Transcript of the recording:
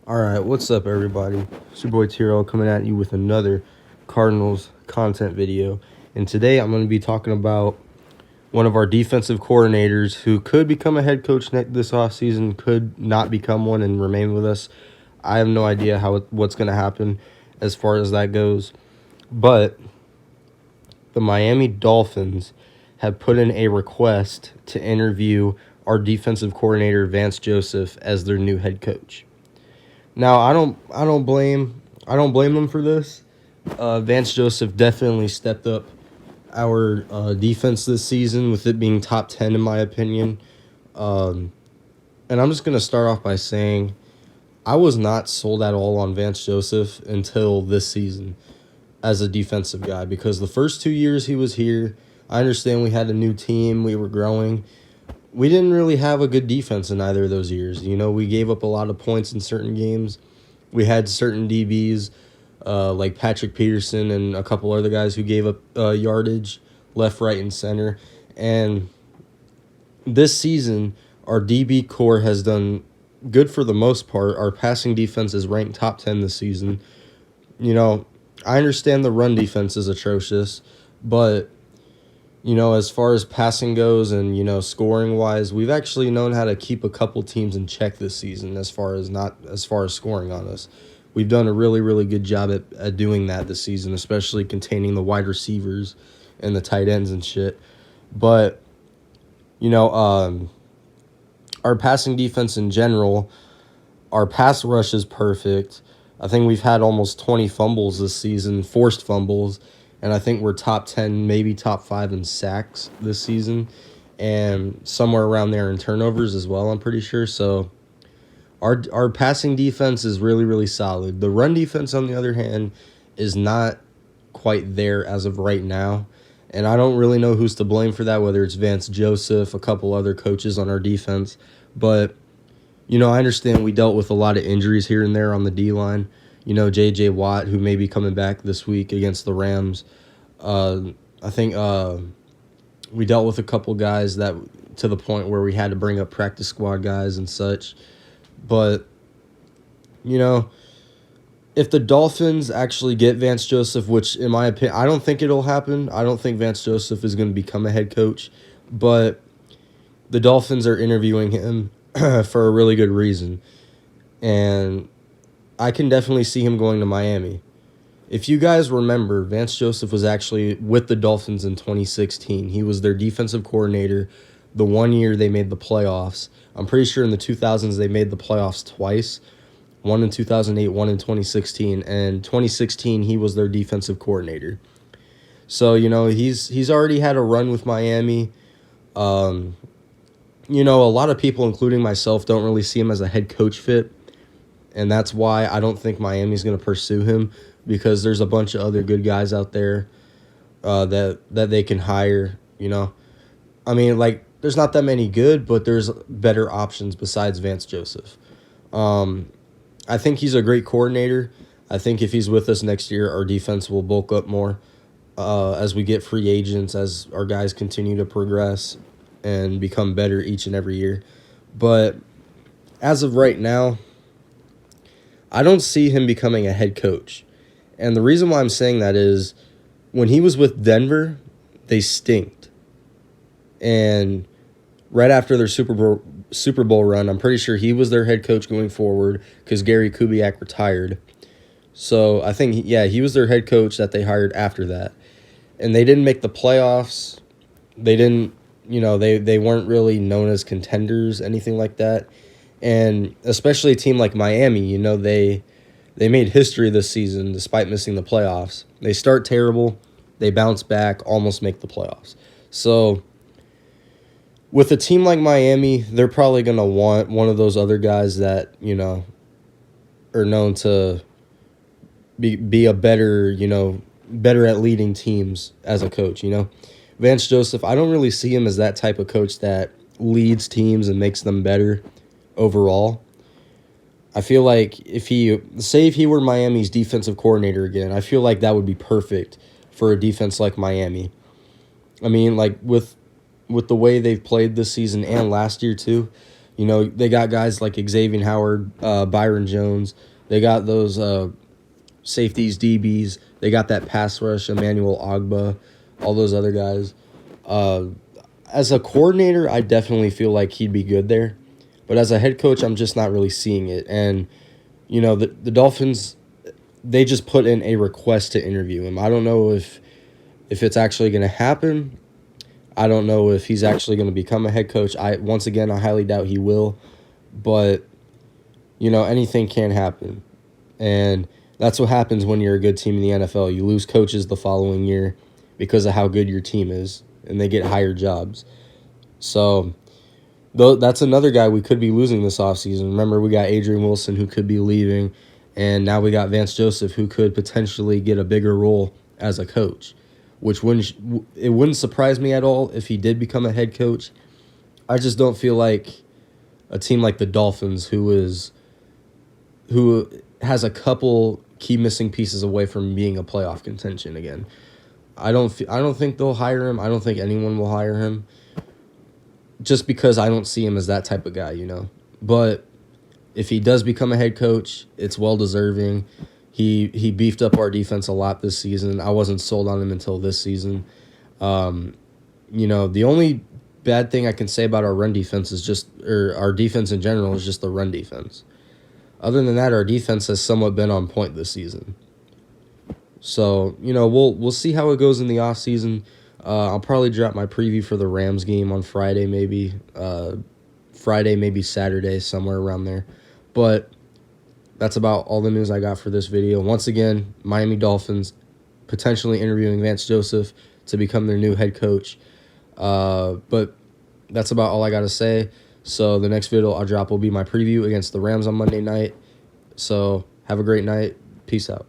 All right, what's up, everybody? It's your boy Tyrell coming at you with another Cardinals content video. And today I'm going to be talking about one of our defensive coordinators who could become a head coach this offseason, could not become one and remain with us. I have no idea what's going to happen as far as that goes. But the Miami Dolphins have put in a request to interview our defensive coordinator, Vance Joseph, as their new head coach. Now, I don't blame them for this. Vance Joseph definitely stepped up our defense this season, with it being top 10 in my opinion. And I'm just gonna start off by saying I was not sold at all on Vance Joseph until this season as a defensive guy, because the first 2 years he was here, I understand we had a new team, we were growing. We didn't really have a good defense in either of those years. We gave up a lot of points in certain games. We had certain DBs like Patrick Peterson and a couple other guys who gave up yardage left, right, and center. And this season, our DB core has done good for the most part. Our passing defense is ranked top 10 this season. I understand the run defense is atrocious, but as far as passing goes and, scoring wise, we've actually known how to keep a couple teams in check this season as far as scoring on us. We've done a really, really good job at doing that this season, especially containing the wide receivers and the tight ends and shit. But, our passing defense in general, our pass rush is perfect. I think we've had almost 20 fumbles this season, forced fumbles. And I think we're top 10, maybe top 5 in sacks this season, and somewhere around there in turnovers as well, I'm pretty sure. So our passing defense is really, really solid. The run defense, on the other hand, is not quite there as of right now. And I don't really know who's to blame for that, whether it's Vance Joseph, a couple other coaches on our defense. But, I understand we dealt with a lot of injuries here and there on the D-line. J.J. Watt, who may be coming back this week against the Rams. I think we dealt with a couple guys that to the point where we had to bring up practice squad guys and such. But, if the Dolphins actually get Vance Joseph, which in my opinion, I don't think it'll happen. I don't think Vance Joseph is going to become a head coach. But the Dolphins are interviewing him for a really good reason. And I can definitely see him going to Miami. If you guys remember, Vance Joseph was actually with the Dolphins in 2016. He was their defensive coordinator the 1 year they made the playoffs. I'm pretty sure in the 2000s they made the playoffs twice. One in 2008, one in 2016. And 2016, he was their defensive coordinator. So, he's already had a run with Miami. A lot of people, including myself, don't really see him as a head coach fit. And that's why I don't think Miami's going to pursue him, because there's a bunch of other good guys out there that they can hire, there's not that many good, but there's better options besides Vance Joseph. I think he's a great coordinator. I think if he's with us next year, our defense will bulk up more as we get free agents, as our guys continue to progress and become better each and every year. But as of right now, I don't see him becoming a head coach. And the reason why I'm saying that is when he was with Denver, they stinked. And right after their Super Bowl run, I'm pretty sure he was their head coach going forward because Gary Kubiak retired. So I think, he was their head coach that they hired after that. And they didn't make the playoffs. They didn't, they weren't really known as contenders, anything like that. And especially a team like Miami, they made history this season despite missing the playoffs. They start terrible, they bounce back, almost make the playoffs. So with a team like Miami, they're probably going to want one of those other guys that, are known to be a better, better at leading teams as a coach, Vance Joseph, I don't really see him as that type of coach that leads teams and makes them better overall. I feel like if he were Miami's defensive coordinator again, I feel like that would be perfect for a defense like Miami. I mean, like with the way they've played this season and last year too, You know, they got guys like Xavier Howard, Byron Jones. They got those safeties, DBs. They got that pass rush, Emmanuel Ogba, all those other guys. Uh, as a coordinator, I definitely feel like he'd be good there. But as a head coach, I'm just not really seeing it. And, you know, the Dolphins, they just put in a request to interview him. I don't know if it's actually going to happen. I don't know if he's actually going to become a head coach. I highly doubt he will. But, you know, anything can happen. And that's what happens when you're a good team in the NFL. You lose coaches the following year because of how good your team is, and they get higher jobs. So that's another guy we could be losing this offseason. Remember, we got Adrian Wilson, who could be leaving, and now we got Vance Joseph, who could potentially get a bigger role as a coach, which wouldn't surprise me at all if he did become a head coach. I just don't feel like a team like the Dolphins, who has a couple key missing pieces away from being a playoff contention again. I don't think they'll hire him. I don't think anyone will hire him, just because I don't see him as that type of guy, you know. But if he does become a head coach, it's well deserving. He beefed up our defense a lot this season. I wasn't sold on him until this season. You know, the only bad thing I can say about our run defense or our defense in general is just the run defense. Other than that, our defense has somewhat been on point this season. So, you know, we'll see how it goes in the offseason. I'll probably drop my preview for the Rams game on Friday, maybe Saturday, somewhere around there. But that's about all the news I got for this video. Once again, Miami Dolphins potentially interviewing Vance Joseph to become their new head coach. But that's about all I got to say. So the next video I'll drop will be my preview against the Rams on Monday night. So have a great night. Peace out.